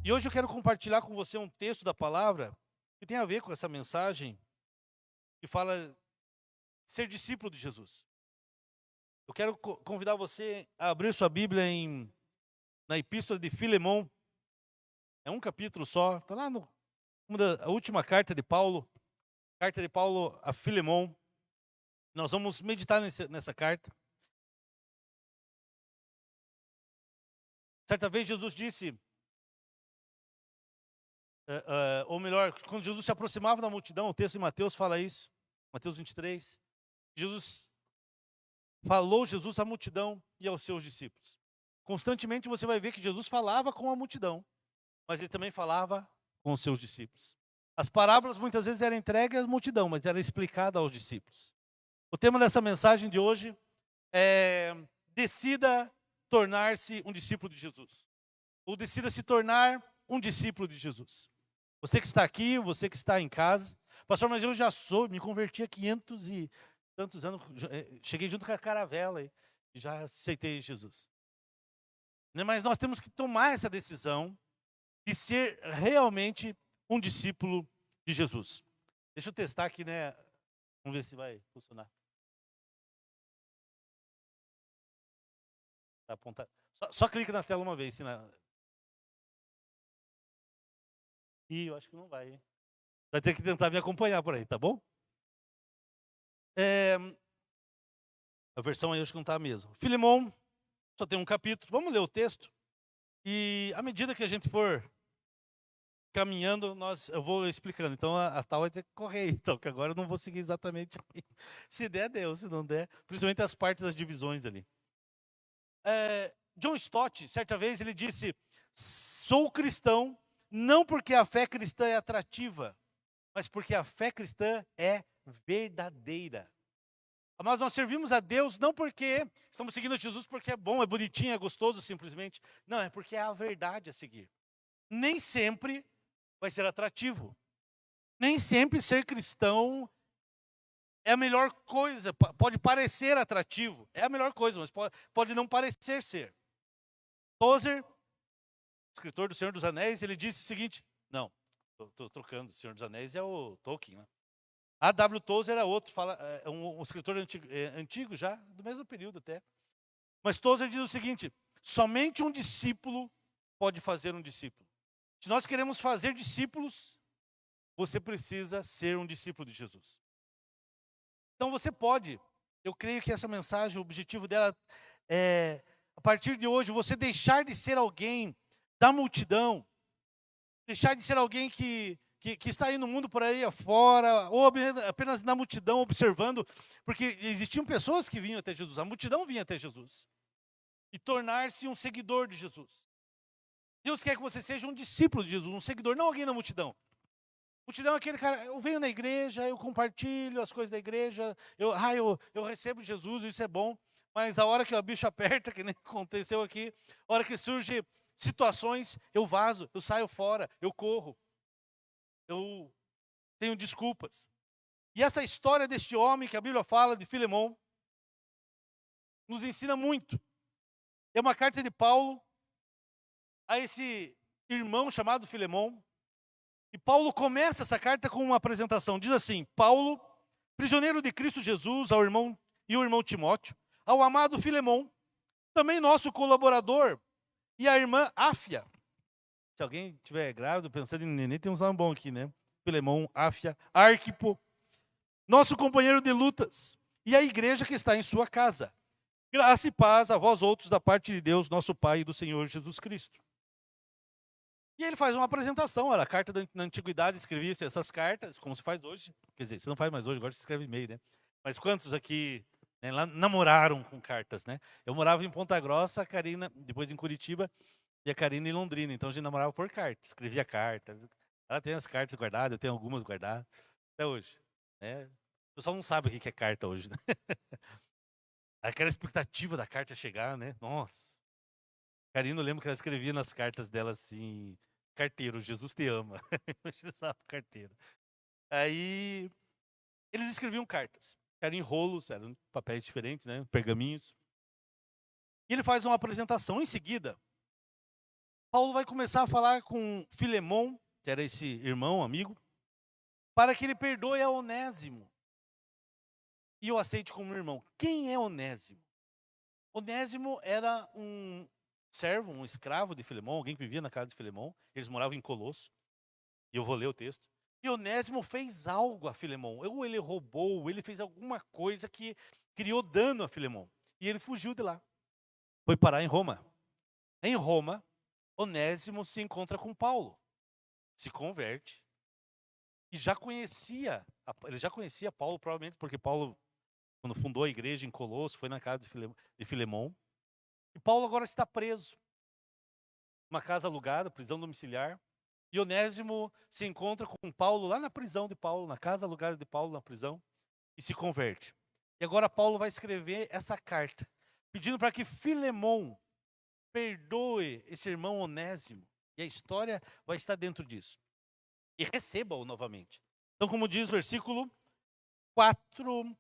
E hoje eu quero compartilhar com você um texto da palavra que tem a ver com essa mensagem que fala ser discípulo de Jesus. Eu quero convidar você a abrir sua Bíblia na Epístola de Filemão. É um capítulo só, está lá a última carta de Paulo a Filemão. Nós vamos meditar nessa carta. Certa vez Jesus disse, ou melhor, quando Jesus se aproximava da multidão, o texto de Mateus fala isso, Mateus 23, falou Jesus à multidão e aos seus discípulos. Constantemente você vai ver que Jesus falava com a multidão, mas ele também falava com os seus discípulos. As parábolas muitas vezes eram entregues à multidão, mas era explicada aos discípulos. O tema dessa mensagem de hoje é: decida tornar-se um discípulo de Jesus. Ou decida se tornar um discípulo de Jesus. Você que está aqui, você que está em casa. Pastor, mas eu já me converti há 500 e tantos anos, cheguei junto com a caravela e já aceitei Jesus. Mas nós temos que tomar essa decisão de ser realmente um discípulo de Jesus. Deixa eu testar aqui, né? Vamos ver se vai funcionar. Tá apontado. Só clica na tela uma vez. Ih, eu acho que não vai, hein? Vai ter que tentar me acompanhar por aí, tá bom? A versão aí eu acho que não está mesmo. Filemão, só tem um capítulo. Vamos ler o texto. E à medida que a gente for caminhando, eu vou explicando. Então a tal vai ter que correr, então, que agora eu não vou seguir exatamente. Se der, deu. Se não der, principalmente as partes das divisões ali. John Stott, certa vez, ele disse: sou cristão não porque a fé cristã é atrativa, mas porque a fé cristã é verdadeira. Mas nós servimos a Deus não porque estamos seguindo Jesus porque é bom, é bonitinho, é gostoso simplesmente. Não, é porque é a verdade a seguir. Nem sempre vai ser atrativo. Nem sempre ser cristão é a melhor coisa. Pode parecer atrativo, é a melhor coisa, mas pode não parecer ser. Tozer, escritor do Senhor dos Anéis, ele disse o seguinte: não, estou trocando, o Senhor dos Anéis é o Tolkien, né? A.W. Tozer é outro, é um escritor antigo já, do mesmo período até. Mas Tozer diz o seguinte: somente um discípulo pode fazer um discípulo. Se nós queremos fazer discípulos, você precisa ser um discípulo de Jesus. Então você pode, eu creio que essa mensagem, o objetivo dela é, a partir de hoje, você deixar de ser alguém da multidão, deixar de ser alguém que está aí no mundo por aí afora, ou apenas na multidão observando, porque existiam pessoas que vinham até Jesus, a multidão vinha até Jesus, e tornar-se um seguidor de Jesus. Deus quer que você seja um discípulo de Jesus, um seguidor, não alguém na multidão. Multidão é aquele cara: eu venho na igreja, eu compartilho as coisas da igreja, eu recebo Jesus, isso é bom, mas a hora que o bicho aperta, que nem aconteceu aqui, a hora que surge situações, eu vazo, eu saio fora, eu corro, eu tenho desculpas. E essa história deste homem que a Bíblia fala, de Filemão, nos ensina muito. É uma carta de Paulo a esse irmão chamado Filemão. E Paulo começa essa carta com uma apresentação. Diz assim: Paulo, prisioneiro de Cristo Jesus, ao irmão Timóteo, ao amado Filemão, também nosso colaborador, e a irmã Áfia. Se alguém estiver grávido, pensando em neném, tem uns nomes bons aqui, né? Filemão, Áfia, Arquipo, nosso companheiro de lutas, e a igreja que está em sua casa. Graça e paz a vós outros da parte de Deus, nosso Pai e do Senhor Jesus Cristo. E ele faz uma apresentação. A carta na antiguidade escrevia-se essas cartas, como se faz hoje. Quer dizer, você não faz mais hoje, agora você escreve e-mail, né? Mas quantos aqui, né, lá namoraram com cartas, né? Eu morava em Ponta Grossa, a Karina, depois em Curitiba, e a Karina em Londrina. Então a gente namorava por carta, escrevia cartas. Ela tem as cartas guardadas, eu tenho algumas guardadas, até hoje. Né? O pessoal não sabe o que é carta hoje, né? Aquela expectativa da carta chegar, né? Nossa. Karina, eu lembro que ela escrevia nas cartas dela assim: carteiro, Jesus te ama. Eu usava carteiro. Aí eles escreviam cartas. Eram em rolos, eram papéis diferentes, né? Pergaminhos. E ele faz uma apresentação. Em seguida, Paulo vai começar a falar com Filemon, que era esse irmão, amigo, para que ele perdoe a Onésimo e o aceite como irmão. Quem é Onésimo? Onésimo era um servo, um escravo de Filemon, alguém que vivia na casa de Filemon. Eles moravam em Colosso. E eu vou ler o texto. E Onésimo fez algo a Filemon. Ou ele roubou, ou ele fez alguma coisa que criou dano a Filemon. E ele fugiu de lá. Foi parar em Roma. Em Roma, Onésimo se encontra com Paulo. Se converte. E ele já conhecia Paulo, provavelmente porque Paulo, quando fundou a igreja em Colosso, foi na casa de Filemon. E Paulo agora está preso. Uma casa alugada, prisão domiciliar. E Onésimo se encontra com Paulo lá na prisão de Paulo, na casa alugada de Paulo na prisão, e se converte. E agora Paulo vai escrever essa carta, pedindo para que Filemon perdoe esse irmão Onésimo. E a história vai estar dentro disso. E receba-o novamente. Então, como diz o versículo 4,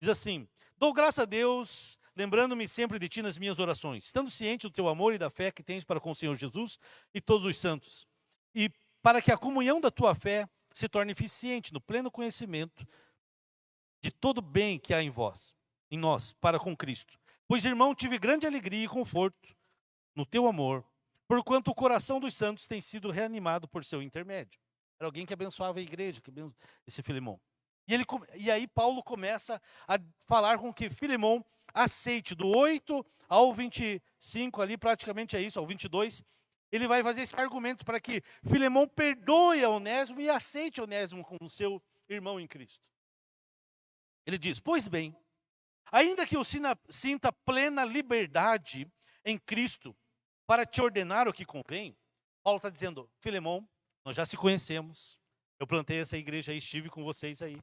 diz assim: dou graças a Deus, lembrando-me sempre de ti nas minhas orações, estando ciente do teu amor e da fé que tens para com o Senhor Jesus e todos os santos, e para que a comunhão da tua fé se torne eficiente no pleno conhecimento de todo bem que há em vós, em nós, para com Cristo. Pois, irmão, tive grande alegria e conforto no teu amor, porquanto o coração dos santos tem sido reanimado por seu intermédio. Era alguém que abençoava a igreja, esse Filemon. E aí Paulo começa a falar com que Filemon aceite, do 8 ao 25, ali praticamente é isso, ao 22, ele vai fazer esse argumento para que Filemon perdoe a Onésimo e aceite Onésimo como seu irmão em Cristo. Ele diz: pois bem, ainda que eu sinta plena liberdade em Cristo para te ordenar o que convém, Paulo está dizendo: Filemon, nós já se conhecemos, eu plantei essa igreja aí, estive com vocês aí.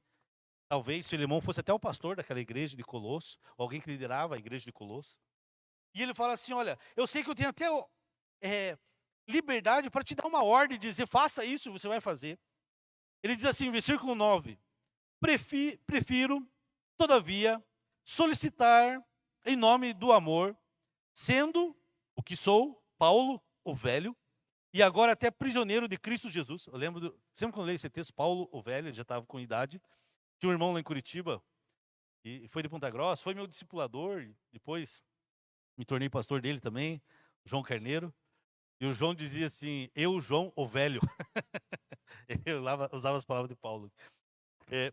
Talvez Filemon fosse até o pastor daquela igreja de Colosso, ou alguém que liderava a igreja de Colosso. E ele fala assim: olha, eu sei que eu tenho até liberdade para te dar uma ordem, dizer, faça isso, você vai fazer. Ele diz assim, versículo 9, prefiro, todavia, solicitar em nome do amor, sendo o que sou, Paulo, o velho, e agora até prisioneiro de Cristo Jesus. Eu lembro, sempre quando eu leio esse texto, Paulo, o velho, ele já estava com idade. Tinha um irmão lá em Curitiba, e foi de Ponta Grossa, foi meu discipulador, depois me tornei pastor dele também, João Carneiro. E o João dizia assim: eu, João, o velho. Eu usava as palavras de Paulo.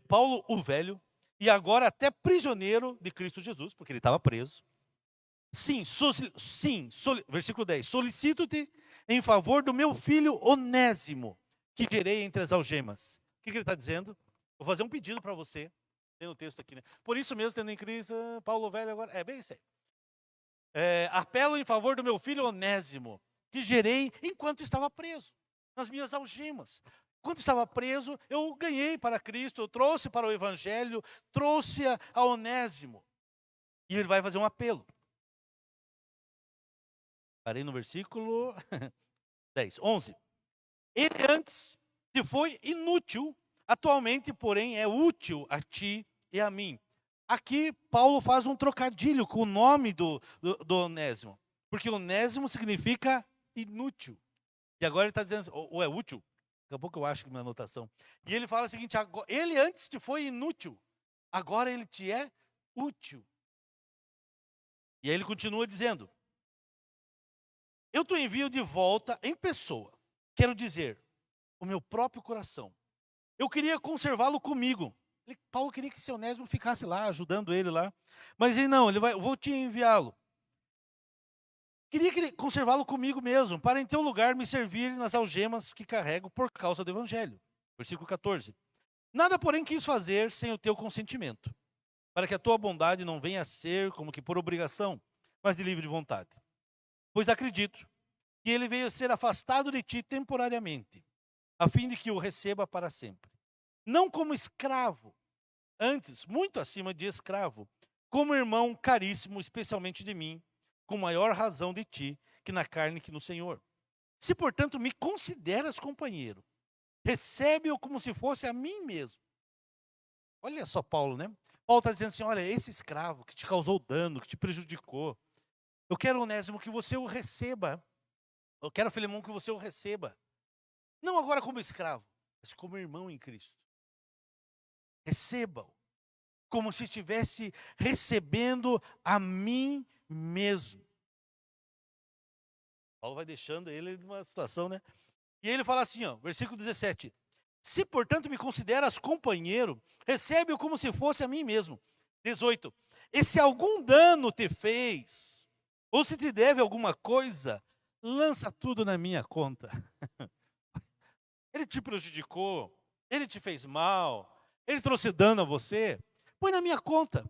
Paulo, o velho, e agora até prisioneiro de Cristo Jesus, porque ele estava preso. Sim, versículo 10. Solicito-te em favor do meu filho Onésimo, que gerei entre as algemas. O que ele está dizendo? Vou fazer um pedido para você. Tem o texto aqui, né? Por isso mesmo, tendo em Cristo, Paulo o velho agora. É bem isso aí. Apelo em favor do meu filho Onésimo, que gerei enquanto estava preso, nas minhas algemas. Enquanto estava preso, eu ganhei para Cristo, eu trouxe para o Evangelho, trouxe a Onésimo. E ele vai fazer um apelo. Parei no versículo 10, 11. Ele antes te foi inútil, atualmente, porém, é útil a ti e a mim. Aqui, Paulo faz um trocadilho com o nome do Onésimo, porque Onésimo significa inútil. E agora ele está dizendo, ou é útil, daqui a pouco eu acho que minha anotação. E ele fala o seguinte: ele antes te foi inútil, agora ele te é útil. E aí ele continua dizendo: eu te envio de volta em pessoa, quero dizer, o meu próprio coração. Eu queria conservá-lo comigo. Paulo queria que esse Onésimo ficasse lá, ajudando ele lá. Mas ele não, vou te enviá-lo. Queria conservá-lo comigo mesmo, para em teu lugar me servir nas algemas que carrego por causa do Evangelho. Versículo 14. Nada, porém, quis fazer sem o teu consentimento, para que a tua bondade não venha a ser como que por obrigação, mas de livre vontade. Pois acredito que ele veio ser afastado de ti temporariamente, a fim de que o receba para sempre. Não como escravo, antes, muito acima de escravo, como irmão caríssimo, especialmente de mim, com maior razão de ti, que na carne que no Senhor. Se, portanto, me consideras companheiro, recebe-o como se fosse a mim mesmo. Olha só Paulo, né? Paulo está dizendo assim: olha, esse escravo que te causou dano, que te prejudicou, eu quero, Onésimo, que você o receba Eu quero, Filemão, que você o receba. Não agora como escravo, mas como irmão em Cristo. Receba-o como se estivesse recebendo a mim mesmo. Paulo vai deixando ele numa situação, né? E ele fala assim, ó, versículo 17. Se, portanto, me consideras companheiro, recebe-o como se fosse a mim mesmo. 18. E se algum dano te fez, ou se te deve alguma coisa, lança tudo na minha conta. Ele te prejudicou, ele te fez mal, ele trouxe dano a você, põe na minha conta.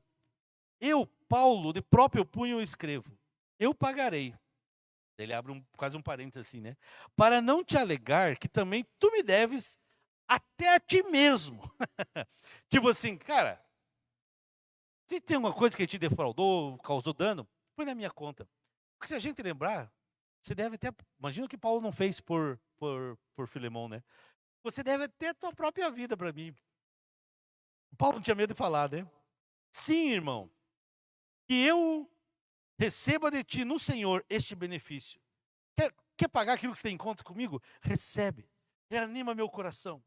Eu, Paulo, de próprio punho escrevo, eu pagarei. Ele abre quase um parênteses assim, né? Para não te alegar que também tu me deves até a ti mesmo. Tipo assim, cara, se tem alguma coisa que te defraudou, causou dano, põe na minha conta. Porque se a gente lembrar, você deve até, imagina o que Paulo não fez por Filemão, né? Você deve ter a tua própria vida para mim. Paulo não tinha medo de falar, né? Sim, irmão, que eu receba de ti no Senhor este benefício. Quer pagar aquilo que você tem em conta comigo? Recebe. Reanima meu coração.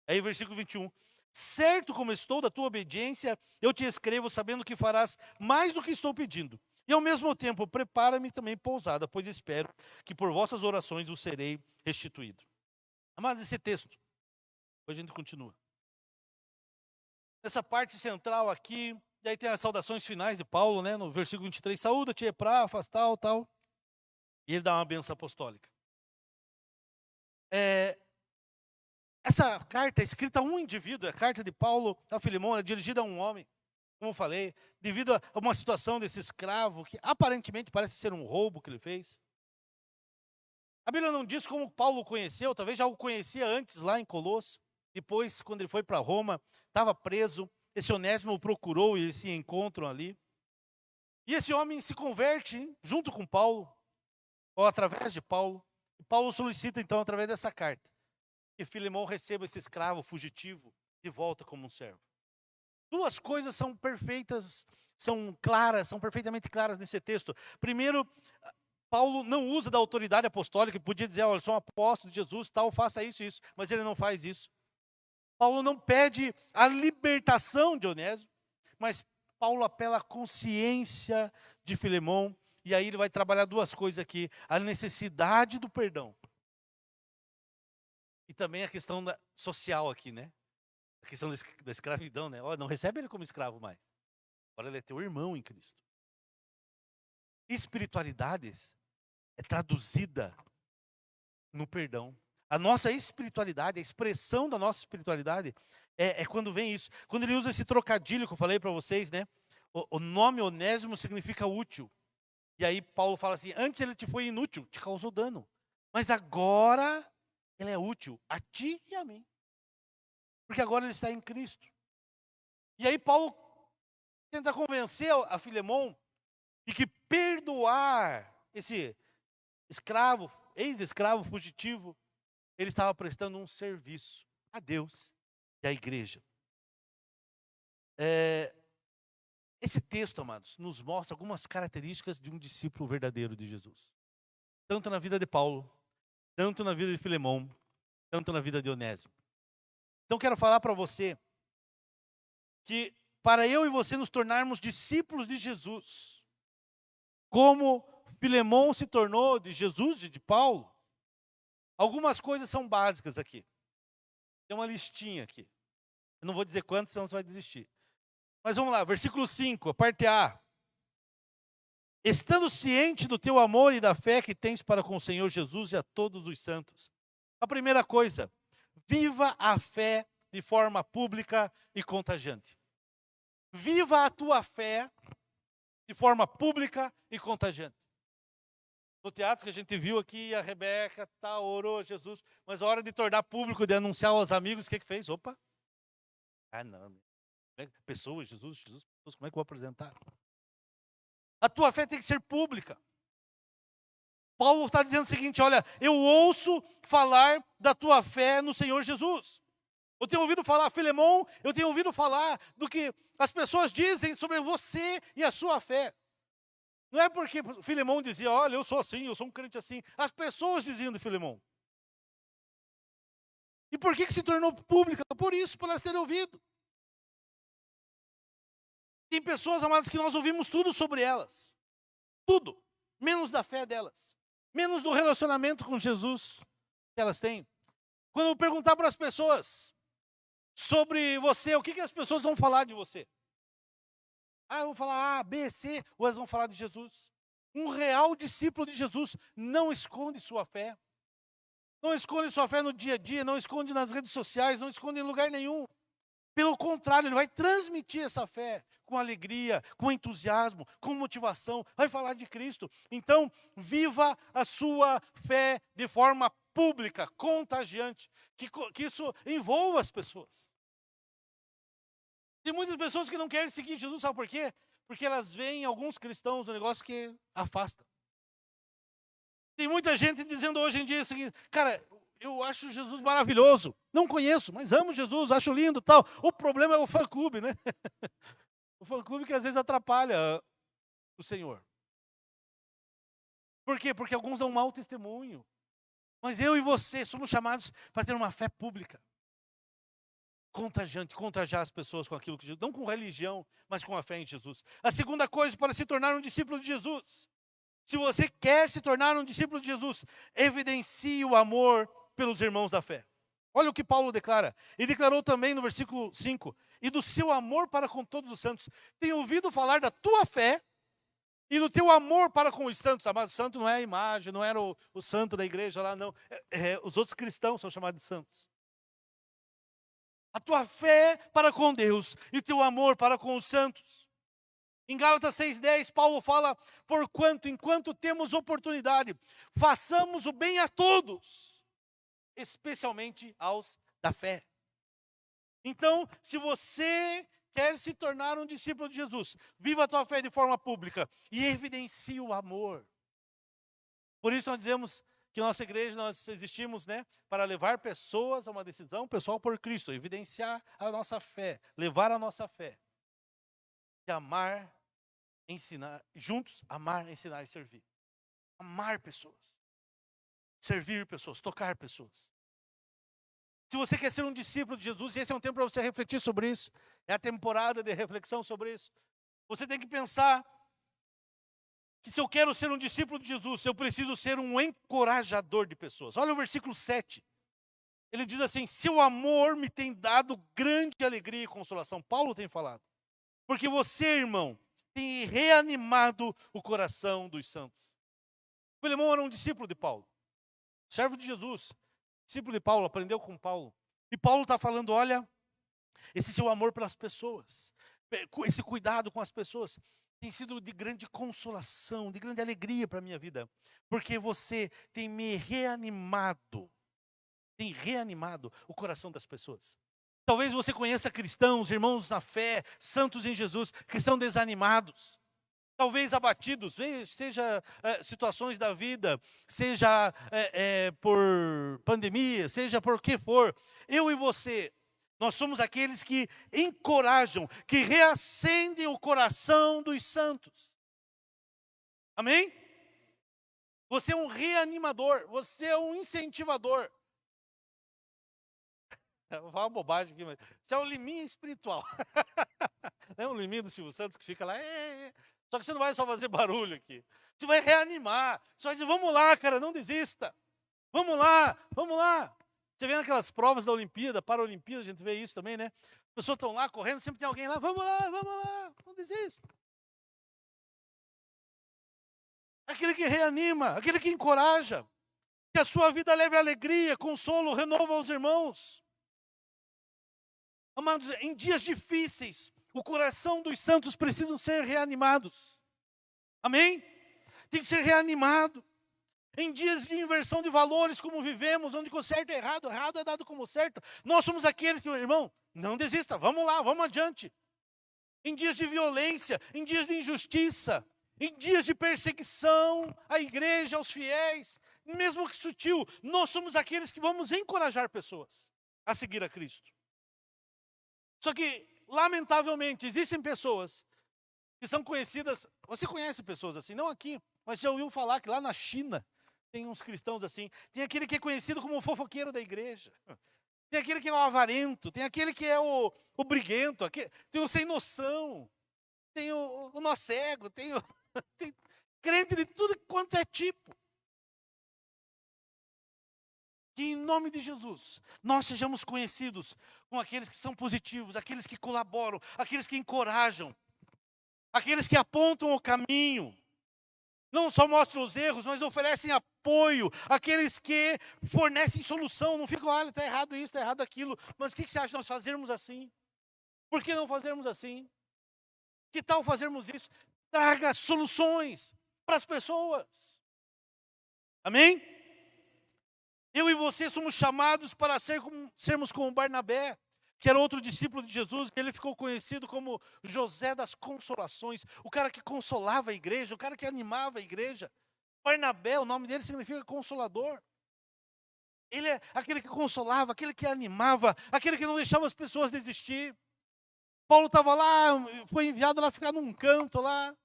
Aí versículo 21. Certo como estou da tua obediência, eu te escrevo sabendo que farás mais do que estou pedindo. E ao mesmo tempo, prepara-me também pousada, pois espero que por vossas orações o serei restituído. Amados, esse texto, depois a gente continua. Essa parte central aqui, e aí tem as saudações finais de Paulo, né, no versículo 23, saúda-te, Epáfras, tal. E ele dá uma bênção apostólica. Essa carta é escrita a um indivíduo, a carta de Paulo a Filemão, é dirigida a um homem, como eu falei, devido a uma situação desse escravo, que aparentemente parece ser um roubo que ele fez. A Bíblia não diz como Paulo o conheceu, talvez já o conhecia antes lá em Colosso. Depois, quando ele foi para Roma, estava preso, esse Onésimo o procurou e eles se encontram ali. E esse homem se converte junto com Paulo, ou através de Paulo. E Paulo solicita então, através dessa carta, que Filemão receba esse escravo fugitivo de volta como um servo. Duas coisas são perfeitas, são claras, são perfeitamente claras nesse texto. Primeiro, Paulo não usa da autoridade apostólica, podia dizer, olha, eu sou um apóstolo de Jesus, tal, faça isso e isso, mas ele não faz isso. Paulo não pede a libertação de Onésimo, mas Paulo apela à consciência de Filemão, e aí ele vai trabalhar duas coisas aqui, a necessidade do perdão, e também a questão social aqui, né? A questão da escravidão, né? Olha, não recebe ele como escravo mais, agora ele é teu irmão em Cristo. Espiritualidades é traduzida no perdão. A nossa espiritualidade, a expressão da nossa espiritualidade é quando vem isso. Quando ele usa esse trocadilho que eu falei para vocês, né? O nome Onésimo significa útil. E aí Paulo fala assim, antes ele te foi inútil, te causou dano. Mas agora ele é útil a ti e a mim. Porque agora ele está em Cristo. E aí Paulo tenta convencer a Filemão de que perdoar esse escravo, ex-escravo fugitivo, ele estava prestando um serviço a Deus e à igreja. Esse texto, amados, nos mostra algumas características de um discípulo verdadeiro de Jesus. Tanto na vida de Paulo, tanto na vida de Filemão, tanto na vida de Onésimo. Então quero falar para você que para eu e você nos tornarmos discípulos de Jesus, como Filemão se tornou de Jesus e de Paulo, algumas coisas são básicas aqui. Tem uma listinha aqui. Eu não vou dizer quantas, senão você vai desistir. Mas vamos lá, versículo 5, a parte A. Estando ciente do teu amor e da fé que tens para com o Senhor Jesus e a todos os santos. A primeira coisa, viva a fé de forma pública e contagiante. Viva a tua fé de forma pública e contagiante. No teatro que a gente viu aqui, a Rebeca orou a Jesus, mas a hora de tornar público, de anunciar aos amigos, o que fez? Opa! Não. Pessoas, Jesus, como é que eu vou apresentar? A tua fé tem que ser pública. Paulo está dizendo o seguinte, olha, eu ouço falar da tua fé no Senhor Jesus. Eu tenho ouvido falar, Filemão, eu tenho ouvido falar do que as pessoas dizem sobre você e a sua fé. Não é porque Filemão dizia, olha, eu sou assim, eu sou um crente assim. As pessoas diziam de Filemão. E por que se tornou pública? Por isso, por elas terem ouvido. Tem pessoas, amadas, que nós ouvimos tudo sobre elas. Tudo. Menos da fé delas. Menos do relacionamento com Jesus que elas têm. Quando eu perguntar para as pessoas sobre você, o que as pessoas vão falar de você? Eu vou falar A, B, C, ou elas vão falar de Jesus. Um real discípulo de Jesus não esconde sua fé. Não esconde sua fé no dia a dia, não esconde nas redes sociais, não esconde em lugar nenhum. Pelo contrário, ele vai transmitir essa fé com alegria, com entusiasmo, com motivação, vai falar de Cristo. Então, viva a sua fé de forma pública, contagiante, que isso envolva as pessoas. Tem muitas pessoas que não querem seguir Jesus, sabe por quê? Porque elas veem alguns cristãos um negócio que afasta. Tem muita gente dizendo hoje em dia o seguinte, cara, eu acho Jesus maravilhoso, não conheço, mas amo Jesus, acho lindo e tal. O problema é o fã-clube, né? O fã-clube que às vezes atrapalha o Senhor. Por quê? Porque alguns dão mau testemunho. Mas eu e você somos chamados para ter uma fé pública. Contagiante, contagiar as pessoas com aquilo que Jesus, não com religião, mas com a fé em Jesus. A segunda coisa para se tornar um discípulo de Jesus. Se você quer se tornar um discípulo de Jesus, evidencie o amor pelos irmãos da fé. Olha o que Paulo declara. Ele declarou também no versículo 5, e do seu amor para com todos os santos. Tenho ouvido falar da tua fé e do teu amor para com os santos. Amado, santo não é a imagem, não era o santo da igreja lá, não. Os outros cristãos são chamados de santos. A tua fé para com Deus e o teu amor para com os santos. Em Gálatas 6,10, Paulo fala, porquanto, enquanto temos oportunidade, façamos o bem a todos, especialmente aos da fé. Então, se você quer se tornar um discípulo de Jesus, viva a tua fé de forma pública e evidencie o amor. Por isso nós dizemos que nossa igreja, nós existimos, para levar pessoas a uma decisão pessoal por Cristo, evidenciar a nossa fé, levar a nossa fé. De amar, ensinar, juntos, amar, ensinar e servir. Amar pessoas. Servir pessoas, tocar pessoas. Se você quer ser um discípulo de Jesus, e esse é um tempo para você refletir sobre isso, é a temporada de reflexão sobre isso. Você tem que pensar que se eu quero ser um discípulo de Jesus, eu preciso ser um encorajador de pessoas. Olha o versículo 7. Ele diz assim, seu amor me tem dado grande alegria e consolação. Paulo tem falado. Porque você, irmão, tem reanimado o coração dos santos. Filemão era um discípulo de Paulo. Servo de Jesus. Discípulo de Paulo, aprendeu com Paulo. E Paulo está falando, olha, esse seu amor pelas pessoas, esse cuidado com as pessoas, tem sido de grande consolação, de grande alegria para a minha vida. Porque você tem me reanimado, tem reanimado o coração das pessoas. Talvez você conheça cristãos, irmãos na fé, santos em Jesus, cristãos desanimados. Talvez abatidos, seja situações da vida, seja por pandemia, seja por que for. Eu e você, nós somos aqueles que encorajam, que reacendem o coração dos santos. Amém? Você é um reanimador, você é um incentivador. Vou falar uma bobagem aqui, mas você é um liminha espiritual. Não é um liminho do Silvio Santos que fica lá, Só que você não vai só fazer barulho aqui. Você vai reanimar. Você vai dizer, vamos lá, cara, não desista. Vamos lá, vamos lá. Você vê naquelas provas da Olimpíada, Paralimpíada, a gente vê isso também, né? As pessoas estão lá correndo, sempre tem alguém lá, vamos lá, não desista. Aquele que reanima, aquele que encoraja. Que a sua vida leve alegria, consolo, renova aos irmãos. Amados, em dias difíceis, o coração dos santos precisa ser reanimados. Amém? Tem que ser reanimado. Em dias de inversão de valores, como vivemos, onde o certo é errado, errado é dado como certo, nós somos aqueles que, irmão, não desista, vamos lá, vamos adiante. Em dias de violência, em dias de injustiça, em dias de perseguição à igreja, aos fiéis, mesmo que sutil, nós somos aqueles que vamos encorajar pessoas a seguir a Cristo. Só que, lamentavelmente, existem pessoas que são conhecidas. Você conhece pessoas assim? Não aqui, mas já ouviu falar que lá na China tem uns cristãos assim. Tem aquele que é conhecido como o fofoqueiro da igreja. Tem aquele que é o avarento. Tem aquele que é o briguento. Tem o sem noção. Tem o nó cego. Tem crente de tudo quanto é tipo. Que em nome de Jesus, nós sejamos conhecidos como aqueles que são positivos, aqueles que colaboram, aqueles que encorajam, aqueles que apontam o caminho. Não só mostram os erros, mas oferecem apoio, aqueles que fornecem solução. Não ficam, olha, está errado isso, está errado aquilo. Mas o que você acha de nós fazermos assim? Por que não fazermos assim? Que tal fazermos isso? Traga soluções para as pessoas. Amém? Eu e você somos chamados para sermos como Barnabé, que era outro discípulo de Jesus, que ele ficou conhecido como José das Consolações, o cara que consolava a igreja, o cara que animava a igreja. Barnabé, o nome dele significa consolador. Ele é aquele que consolava, aquele que animava, aquele que não deixava as pessoas desistir. Paulo estava lá, foi enviado lá ficar num canto lá,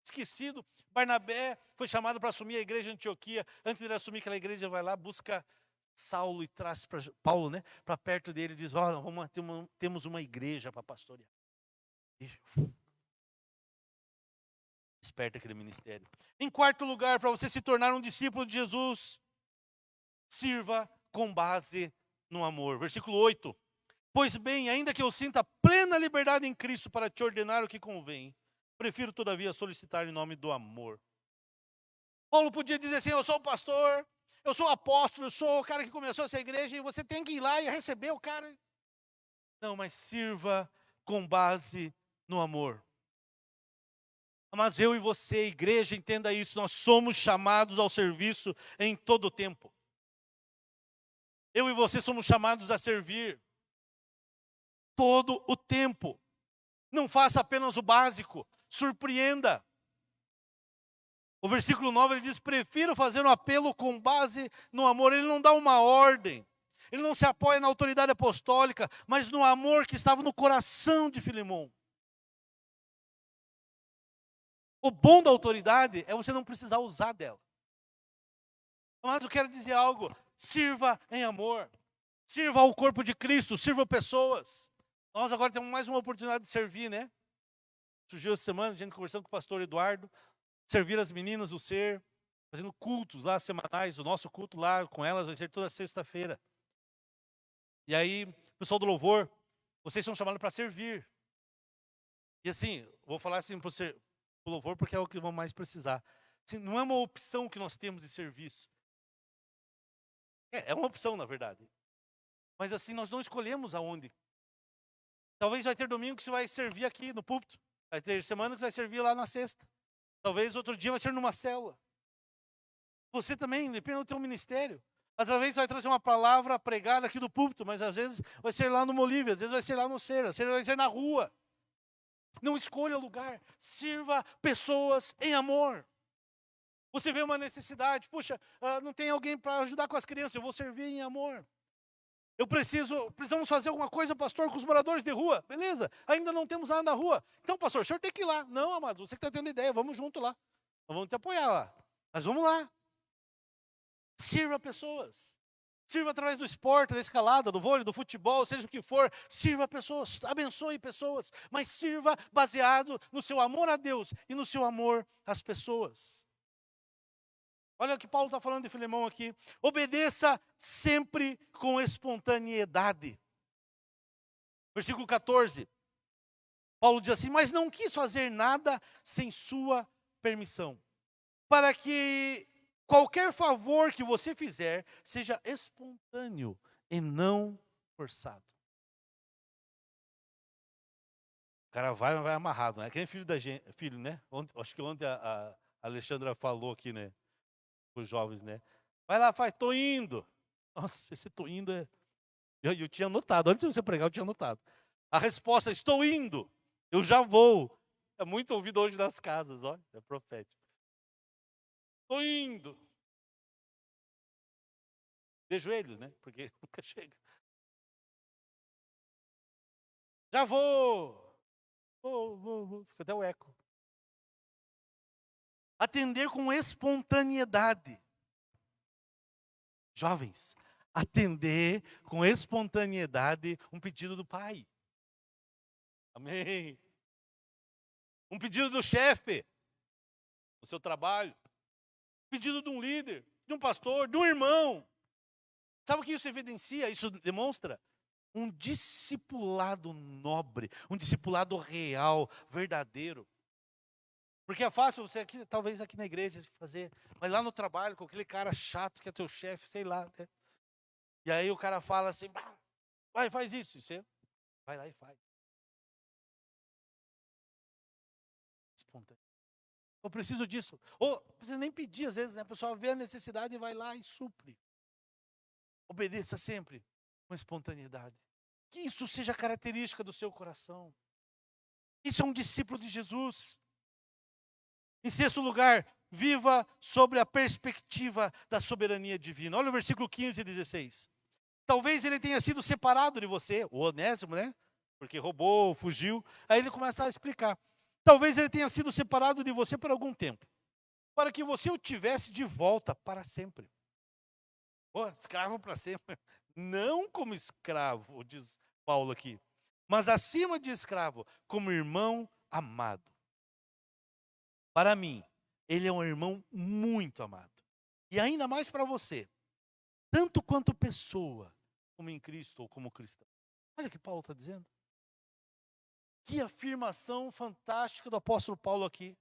esquecido. Barnabé foi chamado para assumir a igreja de Antioquia. Antes de ele assumir aquela igreja, vai lá, busca Saulo e traz para Paulo, né, para perto dele e diz, olha, temos uma igreja para pastorear. E desperta aquele ministério. Em quarto lugar, para você se tornar um discípulo de Jesus, sirva com base no amor. Versículo 8. Pois bem, ainda que eu sinta plena liberdade em Cristo para te ordenar o que convém, prefiro, todavia, solicitar em nome do amor. Paulo podia dizer assim, eu sou o pastor, eu sou o apóstolo, eu sou o cara que começou essa igreja, e você tem que ir lá e receber o cara. Não, mas sirva com base no amor. Mas eu e você, igreja, entenda isso, nós somos chamados ao serviço em todo o tempo. Eu e você somos chamados a servir todo o tempo. Não faça apenas o básico, surpreenda. O versículo 9 ele diz, prefiro fazer um apelo com base no amor. Ele não dá uma ordem, ele não se apoia na autoridade apostólica, mas no amor que estava no coração de Filemão. O bom da autoridade é você não precisar usar dela. Mas eu quero dizer algo, sirva em amor, sirva ao corpo de Cristo, sirva pessoas. Nós agora temos mais uma oportunidade de servir, né? Surgiu essa semana, a gente conversando com o pastor Eduardo, servir as meninas do ser, fazendo cultos lá semanais, o nosso culto lá com elas vai ser toda sexta-feira. E aí, pessoal do louvor, vocês são chamados para servir. E assim, vou falar assim para o louvor porque é o que vão mais precisar. Assim, não é uma opção que nós temos de serviço. É uma opção, na verdade. Mas assim, nós não escolhemos aonde. Talvez vai ter domingo que você vai servir aqui no púlpito. Vai ter semana que você vai servir lá na sexta. Talvez outro dia vai ser numa célula. Você também, depende do teu ministério. Às vezes vai trazer uma palavra pregada aqui do púlpito, mas às vezes vai ser lá no Molívia, às vezes vai ser lá no Cera, às vezes vai ser na rua. Não escolha lugar, sirva pessoas em amor. Você vê uma necessidade, puxa, não tem alguém para ajudar com as crianças, eu vou servir em amor. Precisamos fazer alguma coisa, pastor, com os moradores de rua. Beleza, ainda não temos nada na rua. Então, pastor, o senhor tem que ir lá. Não, amado, você que está tendo ideia, vamos junto lá. Nós vamos te apoiar lá. Mas vamos lá. Sirva pessoas. Sirva através do esporte, da escalada, do vôlei, do futebol, seja o que for. Sirva pessoas, abençoe pessoas. Mas sirva baseado no seu amor a Deus e no seu amor às pessoas. Olha o que Paulo está falando de Filemão aqui. Obedeça sempre com espontaneidade. Versículo 14. Paulo diz assim, mas não quis fazer nada sem sua permissão, para que qualquer favor que você fizer seja espontâneo e não forçado. O cara vai amarrado, né? Quem é filho da gente, filho, né? Acho que ontem a Alexandra falou aqui, né? Os jovens, né? Vai lá, faz, tô indo. Nossa, esse tô indo é... Eu tinha anotado, antes de você pregar eu tinha anotado. A resposta, estou indo, eu já vou. É muito ouvido hoje nas casas, ó, é profético. Estou indo. De joelhos, né? Porque nunca chega. Já vou. Vou. Fica até o eco. atender com espontaneidade. Jovens, atender com espontaneidade um pedido do pai. Amém. Um pedido do chefe no seu trabalho. Um pedido de um líder, de um pastor, de um irmão. Sabe o que isso evidencia? Isso demonstra um discipulado nobre, um discipulado real, verdadeiro. Porque é fácil você, aqui, talvez aqui na igreja, fazer, mas lá no trabalho, com aquele cara chato que é teu chefe, sei lá. Né? E aí o cara fala assim, vai, faz isso. E você vai lá e faz. Espontâneo. Eu preciso disso. Ou não precisa nem pedir, às vezes, né? A pessoa vê a necessidade e vai lá e supre. Obedeça sempre com espontaneidade. Que isso seja característica do seu coração. Isso é um discípulo de Jesus. Em sexto lugar, viva sobre a perspectiva da soberania divina. Olha o versículo 15 e 16. Talvez ele tenha sido separado de você, o Onésimo, né? Porque roubou, fugiu. Aí ele começa a explicar. Talvez ele tenha sido separado de você por algum tempo, para que você o tivesse de volta para sempre. Escravo para sempre. Não como escravo, diz Paulo aqui, mas acima de escravo, como irmão amado. Para mim, ele é um irmão muito amado. E ainda mais para você, tanto quanto pessoa, como em Cristo ou como cristão. Olha o que Paulo está dizendo. Que afirmação fantástica do apóstolo Paulo aqui.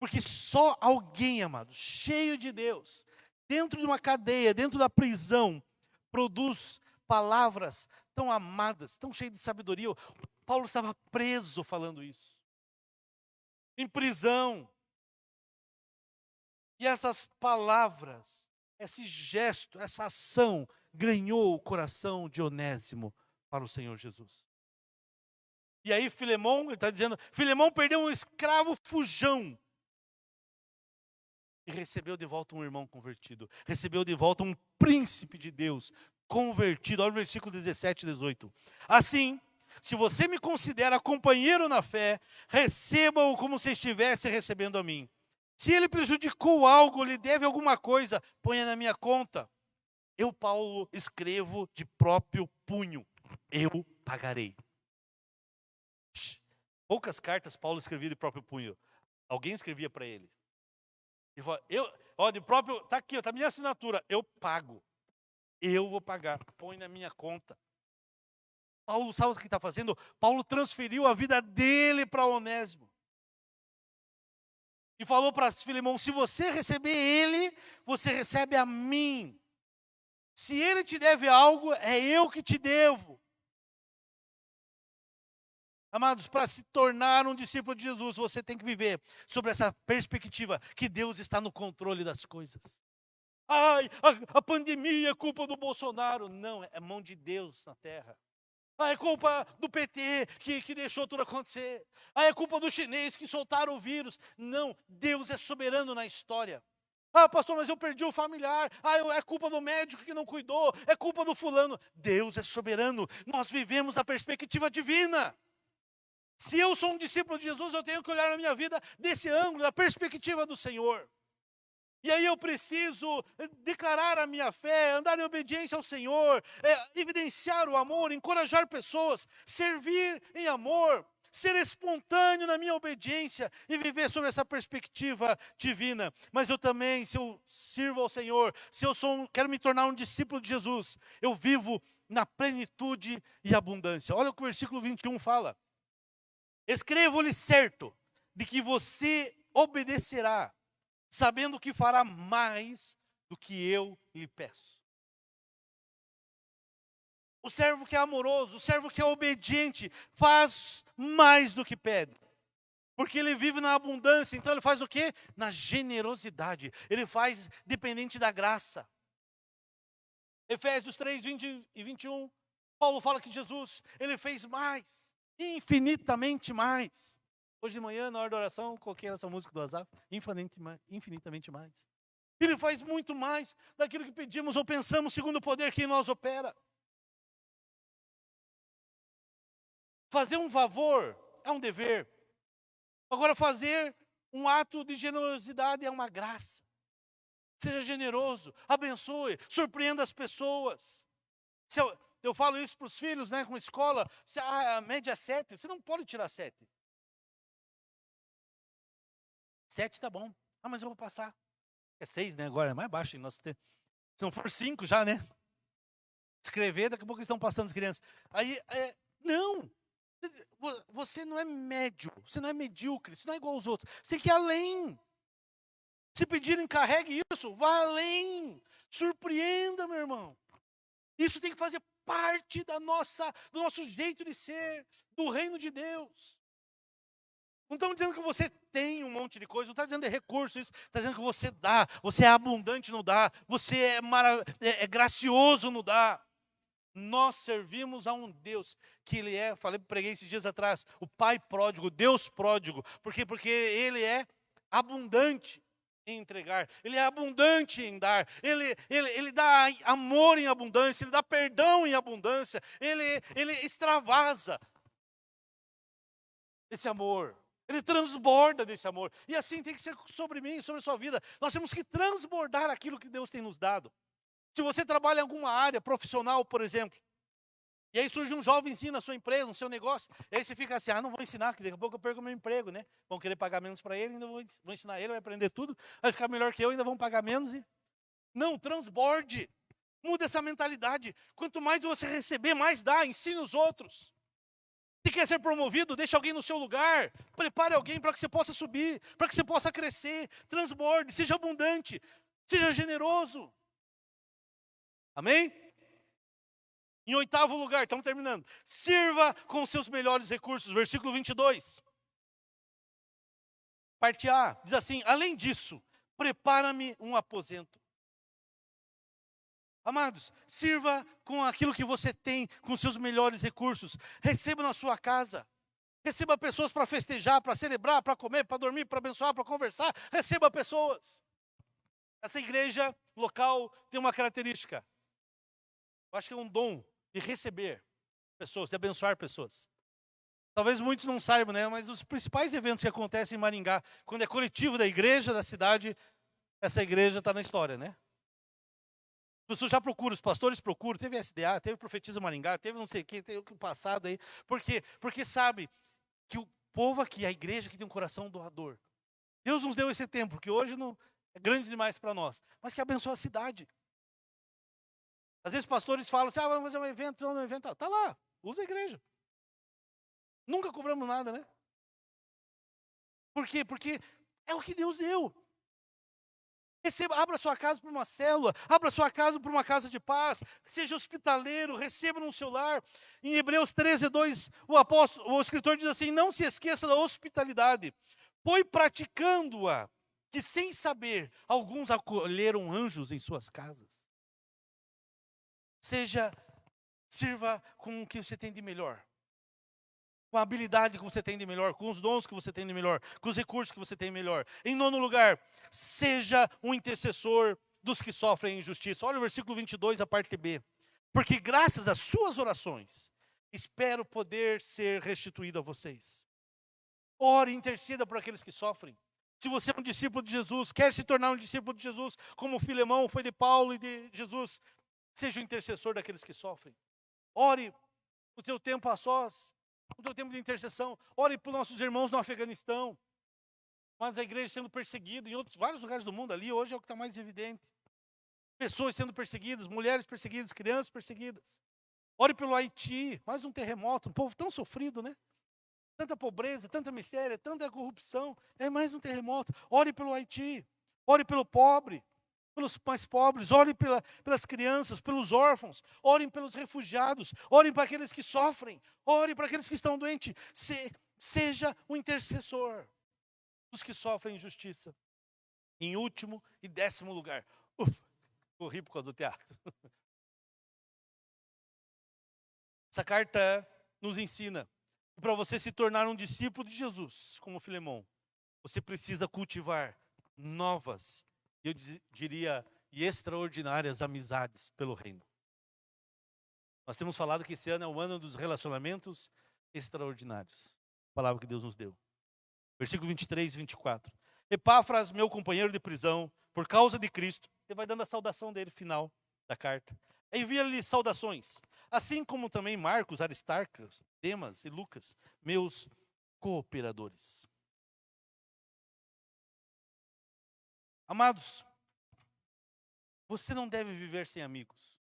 Porque só alguém, amado, cheio de Deus, dentro de uma cadeia, dentro da prisão, produz palavras tão amadas, tão cheias de sabedoria. Paulo estava preso falando isso. Em prisão. E essas palavras, esse gesto, essa ação, ganhou o coração de Onésimo para o Senhor Jesus. E aí Filemão, ele está dizendo, Filemão perdeu um escravo fujão. E recebeu de volta um irmão convertido. Recebeu de volta um príncipe de Deus convertido. Olha o versículo 17 e 18. Assim, se você me considera companheiro na fé, receba-o como se estivesse recebendo a mim. Se ele prejudicou algo, lhe deve alguma coisa, ponha na minha conta. Eu, Paulo, escrevo de próprio punho. Eu pagarei. Poucas cartas Paulo escrevia de próprio punho. Alguém escrevia para ele. E falou, de próprio, está aqui, está a minha assinatura. Eu pago. Eu vou pagar. Põe na minha conta. Paulo, sabe o que está fazendo? Paulo transferiu a vida dele para Onésimo. E falou para Filemão, se você receber ele, você recebe a mim. Se ele te deve algo, é eu que te devo. Amados, para se tornar um discípulo de Jesus, você tem que viver sobre essa perspectiva que Deus está no controle das coisas. Ai, a pandemia é culpa do Bolsonaro. Não, é mão de Deus na terra. É culpa do PT que deixou tudo acontecer. É culpa do chinês que soltaram o vírus. Não, Deus é soberano na história. Pastor, mas eu perdi o familiar. É culpa do médico que não cuidou. É culpa do fulano. Deus é soberano. Nós vivemos a perspectiva divina. Se eu sou um discípulo de Jesus, eu tenho que olhar na minha vida desse ângulo, da perspectiva do Senhor. E aí eu preciso declarar a minha fé, andar em obediência ao Senhor, evidenciar o amor, encorajar pessoas, servir em amor, ser espontâneo na minha obediência e viver sobre essa perspectiva divina. Mas eu também, se eu sirvo ao Senhor, se eu quero me tornar um discípulo de Jesus, eu vivo na plenitude e abundância. Olha o que o versículo 21 fala. Escrevo-lhe certo de que você obedecerá, sabendo que fará mais do que eu lhe peço. O servo que é amoroso, o servo que é obediente, faz mais do que pede. Porque ele vive na abundância, então ele faz o quê? Na generosidade. Ele faz dependente da graça. Efésios 3, 20 e 21, Paulo fala que Jesus, ele fez mais. Infinitamente mais. Hoje de manhã, na hora da oração, coloquei essa música do Asaf, infinitamente mais. Ele faz muito mais daquilo que pedimos ou pensamos, segundo o poder que em nós opera. Fazer um favor é um dever. Agora, fazer um ato de generosidade é uma graça. Seja generoso, abençoe, surpreenda as pessoas. Se eu falo isso para os filhos, né, com escola, se a média é 7, você não pode tirar 7. 7 tá bom. Ah, mas eu vou passar. É 6, né? Agora é mais baixo em nosso tempo. Se não for 5 já, né? Escrever, daqui a pouco eles estão passando as crianças. Aí, não! Você não é médio, você não é medíocre, você não é igual aos outros. Você tem que ir além. Se pedirem, carregue isso, vá além. Surpreenda, meu irmão. Isso tem que fazer parte do nosso jeito de ser, do reino de Deus. Não estamos dizendo que você tem um monte de coisa, não está dizendo de recurso isso, está dizendo que você dá, você é abundante no dar, você é gracioso no dar. Nós servimos a um Deus que Ele é, preguei esses dias atrás, o Pai pródigo, Deus pródigo. Por quê? Porque Ele é abundante em entregar, Ele é abundante em dar, Ele dá amor em abundância, Ele dá perdão em abundância, Ele extravasa esse amor. Ele transborda desse amor. E assim tem que ser sobre mim, sobre a sua vida. Nós temos que transbordar aquilo que Deus tem nos dado. Se você trabalha em alguma área profissional, por exemplo, e aí surge um jovenzinho na sua empresa, no seu negócio, e aí você fica assim, não vou ensinar, que daqui a pouco eu perco meu emprego, né? Vão querer pagar menos para ele, ainda vou ensinar ele, vai aprender tudo, vai ficar melhor que eu, ainda vão pagar menos. Não, transborde. Muda essa mentalidade. Quanto mais você receber, mais dá, ensine os outros. Se quer ser promovido, deixe alguém no seu lugar. Prepare alguém para que você possa subir, para que você possa crescer. Transborde, seja abundante, seja generoso. Amém? Em 8º lugar, estamos terminando. Sirva com seus melhores recursos. Versículo 22. Parte A, diz assim, além disso, prepara-me um aposento. Amados, sirva com aquilo que você tem, com seus melhores recursos. Receba na sua casa. Receba pessoas para festejar, para celebrar, para comer, para dormir, para abençoar, para conversar. Receba pessoas. Essa igreja local tem uma característica. Eu acho que é um dom de receber pessoas, de abençoar pessoas. Talvez muitos não saibam, né? Mas os principais eventos que acontecem em Maringá, quando é coletivo da igreja, da cidade, essa igreja está na história, né? As pessoas já procuram, os pastores procuram, teve SDA, teve Profetiza Maringá, teve não sei o que, teve o passado aí. Por quê? Porque sabe que o povo aqui, a igreja que tem um coração doador. Deus nos deu esse tempo, que hoje não é grande demais para nós, mas que abençoa a cidade. Às vezes pastores falam assim, vamos fazer um evento, está lá, usa a igreja. Nunca cobramos nada, né? Por quê? Porque é o que Deus deu. Abra sua casa para uma célula, abra sua casa para uma casa de paz, seja hospitaleiro, receba no seu lar. Em Hebreus 13:2, o escritor diz assim, não se esqueça da hospitalidade, foi praticando-a, que sem saber, alguns acolheram anjos em suas casas. Sirva com o que você tem de melhor. Com a habilidade que você tem de melhor, com os dons que você tem de melhor, com os recursos que você tem de melhor. Em 9º lugar, seja um intercessor dos que sofrem injustiça. Olha o versículo 22, a parte B. Porque graças às suas orações, espero poder ser restituído a vocês. Ore e interceda por aqueles que sofrem. Se você é um discípulo de Jesus, quer se tornar um discípulo de Jesus, como Filemão foi de Paulo e de Jesus, seja o intercessor daqueles que sofrem. Ore o teu tempo a sós, o teu tempo de intercessão. Ore por nossos irmãos no Afeganistão. Mas a igreja sendo perseguida em vários lugares do mundo ali, hoje é o que está mais evidente. Pessoas sendo perseguidas, mulheres perseguidas, crianças perseguidas. Ore pelo Haiti, mais um terremoto, um povo tão sofrido, né? Tanta pobreza, tanta miséria, tanta corrupção, é mais um terremoto. Ore pelo Haiti, ore pelo pobre, pelos mais pobres, ore pelas crianças, pelos órfãos, orem pelos refugiados, orem para aqueles que sofrem, ore para aqueles que estão doentes. Seja o intercessor dos que sofrem injustiça. Em último e 10º lugar. Ufa, corri por causa do teatro. Essa carta nos ensina que para você se tornar um discípulo de Jesus, como Filemão, você precisa cultivar novas, eu diria, e extraordinárias amizades pelo reino. Nós temos falado que esse ano é o ano dos relacionamentos extraordinários. A palavra que Deus nos deu. Versículo 23 e 24. Epáfras, meu companheiro de prisão, por causa de Cristo. Ele vai dando a saudação dele, final da carta. Envia-lhe saudações, assim como também Marcos, Aristarcas, Demas e Lucas, meus cooperadores. Amados, você não deve viver sem amigos,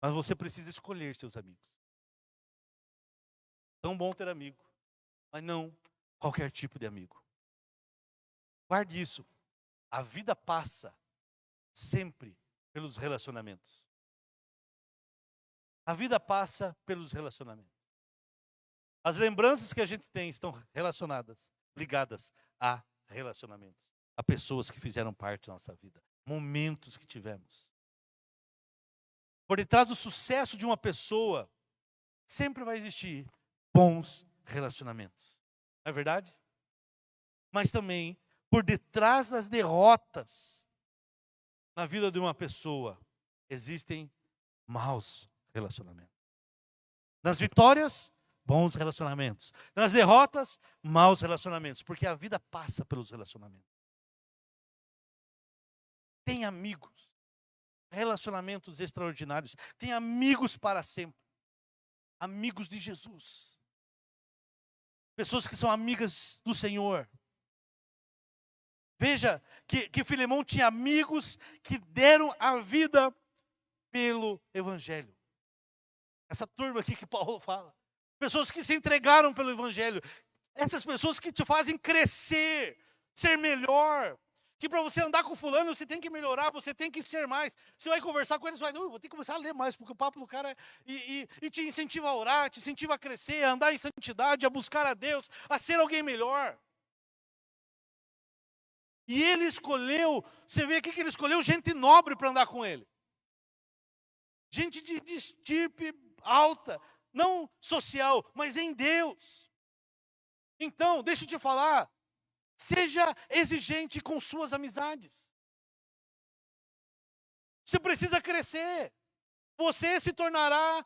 mas você precisa escolher seus amigos. Tão bom ter amigo, mas não qualquer tipo de amigo. Guarde isso. A vida passa sempre pelos relacionamentos. A vida passa pelos relacionamentos. As lembranças que a gente tem estão relacionadas, ligadas a relacionamentos, a pessoas que fizeram parte da nossa vida, momentos que tivemos. Por detrás do sucesso de uma pessoa, sempre vai existir bons relacionamentos. Não é verdade? Mas também, por detrás das derrotas na vida de uma pessoa, existem maus relacionamentos. Nas vitórias, bons relacionamentos. Nas derrotas, maus relacionamentos. Porque a vida passa pelos relacionamentos. Tem amigos, relacionamentos extraordinários. Tem amigos para sempre. Amigos de Jesus. Pessoas que são amigas do Senhor. Veja que Filemão tinha amigos que deram a vida pelo Evangelho. Essa turma aqui que Paulo fala. Pessoas que se entregaram pelo Evangelho. Essas pessoas que te fazem crescer, ser melhor. Que para você andar com fulano, você tem que melhorar, você tem que ser mais. Você vai conversar com eles, vai, vou ter que começar a ler mais, porque o papo do cara e te incentiva a orar, te incentiva a crescer, a andar em santidade, a buscar a Deus, a ser alguém melhor. E ele escolheu, você vê aqui que ele escolheu gente nobre para andar com ele. Gente de estirpe alta, não social, mas em Deus. Então, deixa eu te falar, seja exigente com suas amizades. Você precisa crescer. Você se tornará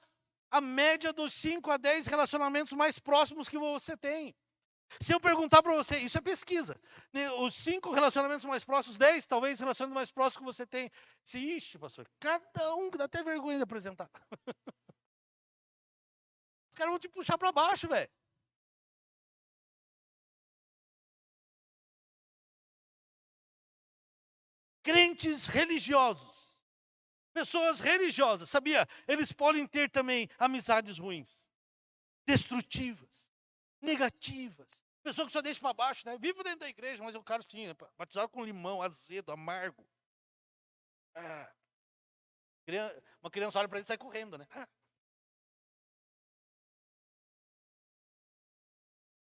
a média dos 5 a 10 relacionamentos mais próximos que você tem. Se eu perguntar para você, isso é pesquisa, né, os 5 relacionamentos mais próximos, 10 talvez relacionamentos mais próximos que você tem. Se, ixi, pastor, cada um dá até vergonha de apresentar. Os caras vão te puxar para baixo, velho. Crentes religiosos, pessoas religiosas, sabia? Eles podem ter também amizades ruins, destrutivas, negativas. Pessoa que só deixa para baixo, né? Vivo dentro da igreja, mas o cara tinha batizado com limão, azedo, amargo. Uma criança olha para ele e sai correndo, né?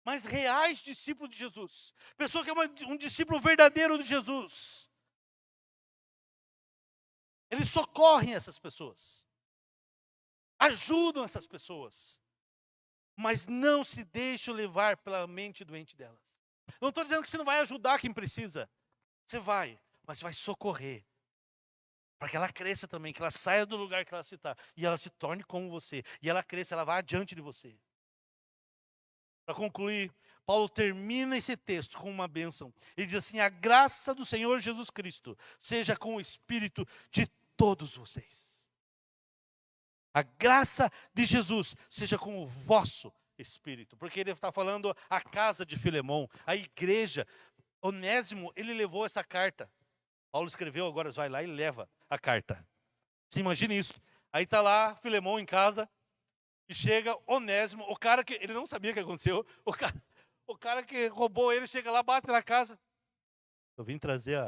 Mas reais discípulos de Jesus. Pessoa que é um discípulo verdadeiro de Jesus. Eles socorrem essas pessoas. Ajudam essas pessoas. Mas não se deixam levar pela mente doente delas. Não estou dizendo que você não vai ajudar quem precisa. Você vai, mas você vai socorrer. Para que ela cresça também, que ela saia do lugar que ela está. E ela se torne como você. E ela cresça, ela vá adiante de você. Para concluir, Paulo termina esse texto com uma bênção. Ele diz assim: a graça do Senhor Jesus Cristo seja com o espírito de todos vocês. A graça de Jesus seja com o vosso espírito. Porque ele está falando a casa de Filemão, a igreja. Onésimo, ele levou essa carta. Paulo escreveu, agora vai lá e leva a carta. Você imagina isso. Aí está lá Filemão em casa. E chega Onésimo, o cara que, ele não sabia o que aconteceu, o cara que roubou ele, chega lá, bate na casa. Eu vim trazer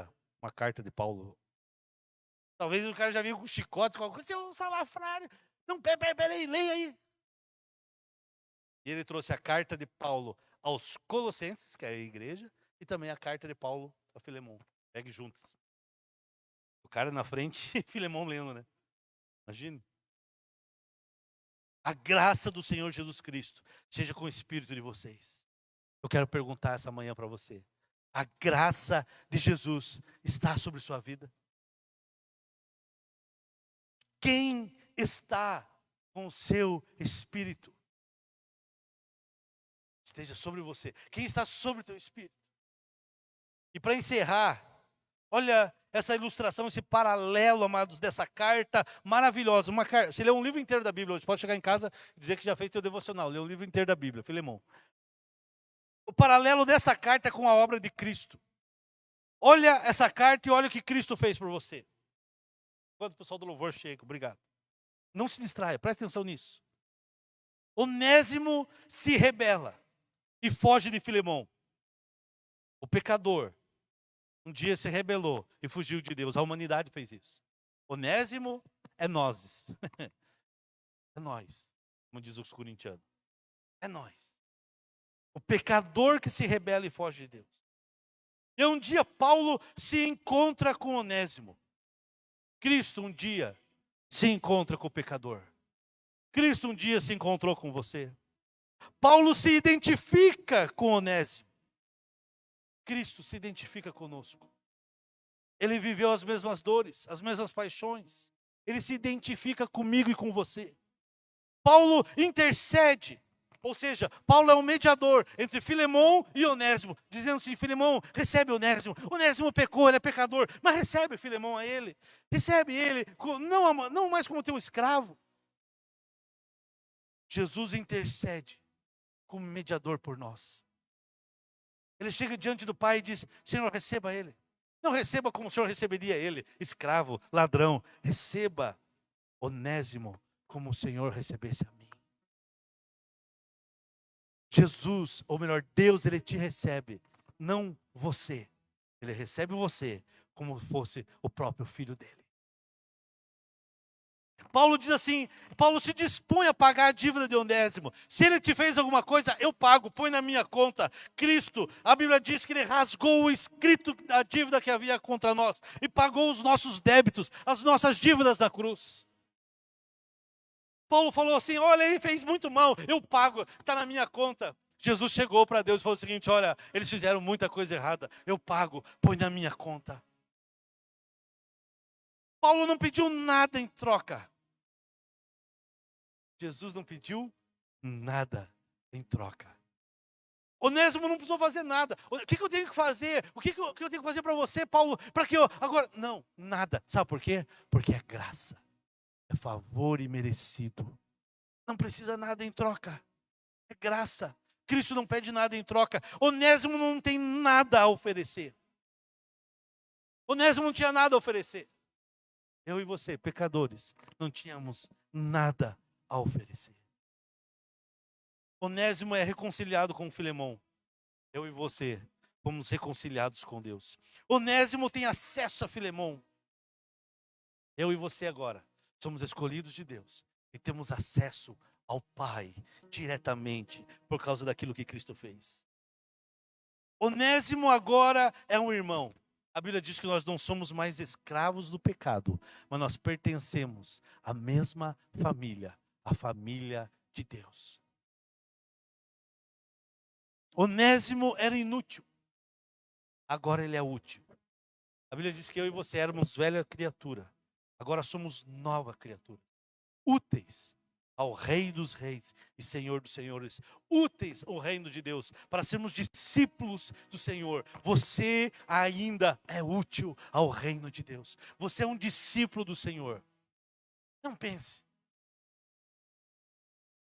uma carta de Paulo. Talvez o cara já vinha com chicote, com alguma coisa, seu salafrário. Não, peraí, leia aí. E ele trouxe a carta de Paulo aos Colossenses, que é a igreja, e também a carta de Paulo a Filemão. Pegue juntas. O cara na frente e Filemão lendo, né? Imagine. A graça do Senhor Jesus Cristo seja com o espírito de vocês. Eu quero perguntar essa manhã para você. A graça de Jesus está sobre sua vida? Quem está com o seu espírito? esteja sobre você. Quem está sobre o teu espírito? E para encerrar, olha essa ilustração, esse paralelo, amados, dessa carta maravilhosa. Você lê um livro inteiro da Bíblia hoje, pode chegar em casa e dizer que já fez teu devocional, lê um livro inteiro da Bíblia, Filemão. O paralelo dessa carta é com a obra de Cristo. Olha essa carta e olha o que Cristo fez por você. Enquanto o pessoal do louvor chega, obrigado. Não se distraia, preste atenção nisso. Onésimo se rebela e foge de Filemão. O pecador um dia se rebelou e fugiu de Deus. A humanidade fez isso. Onésimo é nós. É nós, como diz os corintianos. É nós. O pecador que se rebela e foge de Deus. E um dia Paulo se encontra com Onésimo. Cristo um dia se encontra com o pecador. Cristo um dia se encontrou com você. Paulo se identifica com Onésimo. Cristo se identifica conosco. Ele viveu as mesmas dores, as mesmas paixões. Ele se identifica comigo e com você. Paulo intercede. Ou seja, Paulo é um mediador entre Filemão e Onésimo, dizendo assim: Filemão, recebe Onésimo. Onésimo pecou, ele é pecador, mas recebe Filemão a ele. Recebe ele, não mais como teu escravo. Jesus intercede como mediador por nós. Ele chega diante do Pai e diz: Senhor, receba ele. Não receba como o Senhor receberia ele, escravo, ladrão. Receba Onésimo como o Senhor recebesse a mim. Jesus, ou melhor, Deus, ele te recebe, não você. Ele recebe você como fosse o próprio filho dele. Paulo diz assim, Paulo se dispõe a pagar a dívida de Onésimo. Se ele te fez alguma coisa, eu pago, põe na minha conta. Cristo, a Bíblia diz que ele rasgou o escrito da dívida que havia contra nós e pagou os nossos débitos, as nossas dívidas na cruz. Paulo falou assim: olha, ele fez muito mal, eu pago, está na minha conta. Jesus chegou para Deus e falou o seguinte: olha, eles fizeram muita coisa errada, eu pago, põe na minha conta. Paulo não pediu nada em troca. Jesus não pediu nada em troca. Onésimo não precisou fazer nada. O que eu tenho que fazer? O que eu tenho que fazer para você, Paulo? Para que eu agora? Não, nada. Sabe por quê? Porque é graça. É favor imerecido. Não precisa nada em troca. É graça. Cristo não pede nada em troca. Onésimo não tem nada a oferecer. Onésimo não tinha nada a oferecer. Eu e você, pecadores, não tínhamos nada a oferecer. Onésimo é reconciliado com Filemão. Eu e você fomos reconciliados com Deus. Onésimo tem acesso a Filemão. Eu e você agora somos escolhidos de Deus e temos acesso ao Pai diretamente por causa daquilo que Cristo fez. Onésimo agora é um irmão. A Bíblia diz que nós não somos mais escravos do pecado, mas nós pertencemos à mesma família, a família de Deus. Onésimo era inútil, agora ele é útil. A Bíblia diz que eu e você éramos velha criatura, agora somos nova criatura. Úteis ao Rei dos Reis e Senhor dos Senhores. Úteis ao reino de Deus, para sermos discípulos do Senhor. Você ainda é útil ao reino de Deus. Você é um discípulo do Senhor. Não pense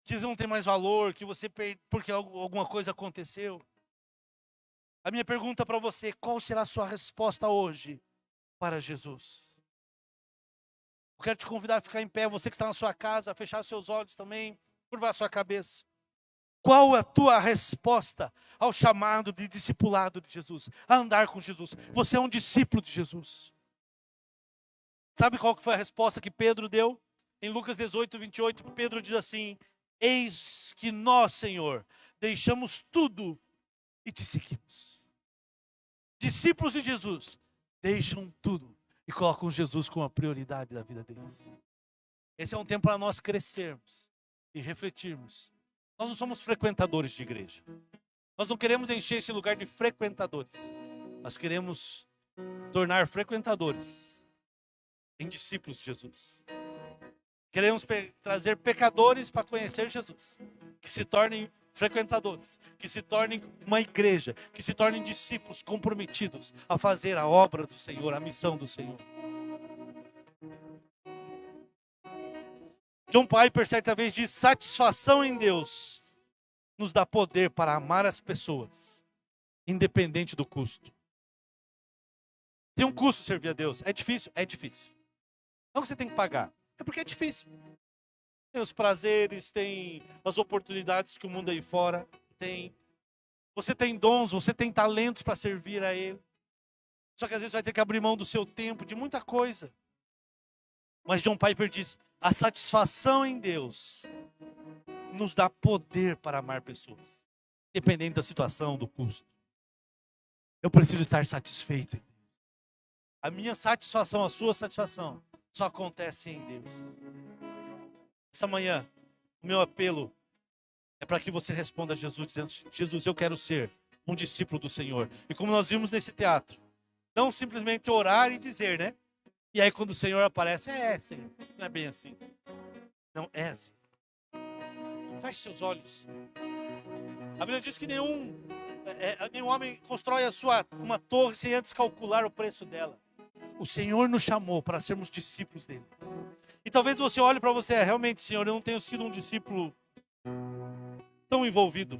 que você não tem mais valor, que você porque alguma coisa aconteceu. A minha pergunta para você: qual será a sua resposta hoje para Jesus? Eu quero te convidar a ficar em pé, você que está na sua casa, a fechar os seus olhos também, curvar a sua cabeça. Qual é a tua resposta ao chamado de discipulado de Jesus, a andar com Jesus? Você é um discípulo de Jesus. Sabe qual que foi a resposta que Pedro deu? Em Lucas 18, 28, Pedro diz assim: eis que nós, Senhor, deixamos tudo e te seguimos. Discípulos de Jesus deixam tudo e colocam Jesus como a prioridade da vida deles. Esse é um tempo para nós crescermos e refletirmos. Nós não somos frequentadores de igreja. Nós não queremos encher esse lugar de frequentadores. Nós queremos tornar frequentadores em discípulos de Jesus. Queremos trazer pecadores para conhecer Jesus, que se tornem frequentadores, que se tornem uma igreja, que se tornem discípulos comprometidos a fazer a obra do Senhor, a missão do Senhor. John Piper certa vez diz: satisfação em Deus nos dá poder para amar as pessoas, independente do custo. Tem um custo servir a Deus. É difícil? É difícil. Não que você tem que pagar, é porque é difícil. Tem os prazeres, tem as oportunidades que o mundo aí fora tem. Você tem dons, você tem talentos para servir a Ele. Só que às vezes vai ter que abrir mão do seu tempo, de muita coisa. Mas John Piper diz: a satisfação em Deus nos dá poder para amar pessoas, independente da situação, do custo. Eu preciso estar satisfeito em Deus. A minha satisfação, a sua satisfação, só acontece em Deus. Essa manhã, o meu apelo é para que você responda a Jesus, dizendo: Jesus, eu quero ser um discípulo do Senhor. E como nós vimos nesse teatro, não simplesmente orar e dizer, né? E aí quando o Senhor aparece, Senhor, não é bem assim. Não, é assim. Feche seus olhos. A Bíblia diz que nenhum homem constrói uma torre sem antes calcular o preço dela. O Senhor nos chamou para sermos discípulos dele. E talvez você olhe para você: realmente, Senhor, eu não tenho sido um discípulo tão envolvido.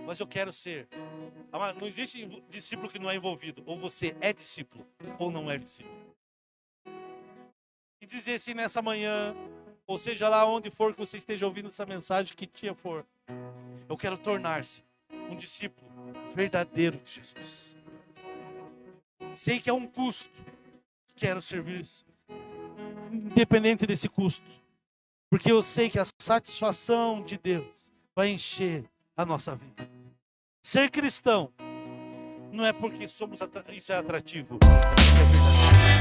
Mas eu quero ser. Não existe discípulo que não é envolvido. Ou você é discípulo, ou não é discípulo. E dizer assim nessa manhã, ou seja lá onde for que você esteja ouvindo essa mensagem, que dia for, eu quero tornar-se um discípulo verdadeiro de Jesus. Sei que é um custo, quero servir, independente desse custo, porque eu sei que a satisfação de Deus vai encher a nossa vida. Ser cristão não é porque isso é atrativo, é verdadeiro.